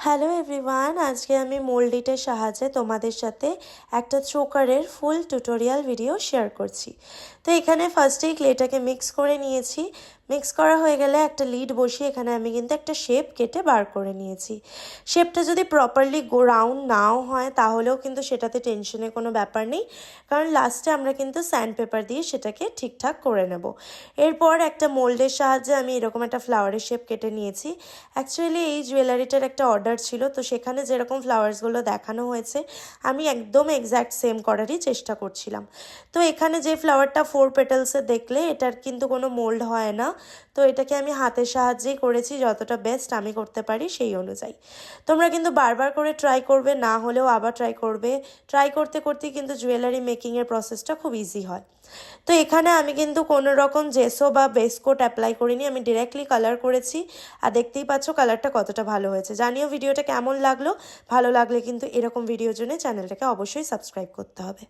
Hello everyone, আজকে আমি মোল্ডিটের সাহায্যে তোমাদের সাথে একটা চোকারের ফুল টিউটোরিয়াল ভিডিও শেয়ার করছি। তো এখানে ফার্স্টেই ক্লেটাকে মিক্স করে নিয়েছি। মিক্স করা হয়ে গেলে একটা লিড বসিয়ে এখানে আমি কিন্তু একটা শেপ কেটে বার করে নিয়েছি। শেপটা যদি প্রপারলি রাউন্ড নাও হয় তাহলেও কিন্তু সেটাতে টেনশনের কোনো ব্যাপার নেই, কারণ লাস্টে আমরা কিন্তু স্যান্ড পেপার দিয়ে সেটাকে ঠিকঠাক করে নেব। এরপর একটা মোল্ডের সাহায্যে আমি এরকম একটা ফ্লাওয়ারের শেপ কেটে নিয়েছি। অ্যাকচুয়ালি এই জুয়েলারিটার একটা অর্ডার ছিল, তো সেখানে যেরকম ফ্লাওয়ার্সগুলো দেখানো হয়েছে আমি একদম এক্স্যাক্ট সেম করারই চেষ্টা করছিলাম। তো এখানে যে ফ্লাওয়ারটা 4 পেটালসে দেখলে এটার কিন্তু কোনো মোল্ড হয় না, তো এটাকে আমি হাতের সাহায্যেই করেছি, যতটা বেস্ট আমি করতে পারি সেই অনুযায়ী। তোমরা কিন্তু বারবার করে ট্রাই করবে, না হলেও আবার ট্রাই করবে। ট্রাই করতে করতেই কিন্তু জুয়েলারি মেকিংয়ের প্রসেসটা খুব ইজি হয়। তো এখানে আমি কিন্তু কোনো রকম জেসো বা বেস কোট অ্যাপ্লাই করিনি, আমি ডিরেক্টলি কালার করেছি। আর দেখতেই পাচ্ছ কালারটা কতটা ভালো হয়েছে। জানিও ভিডিওটা কেমন লাগলো। ভালো লাগলে কিন্তু এরকম ভিডিওর জন্য চ্যানেলটাকে অবশ্যই সাবস্ক্রাইব করতে হবে।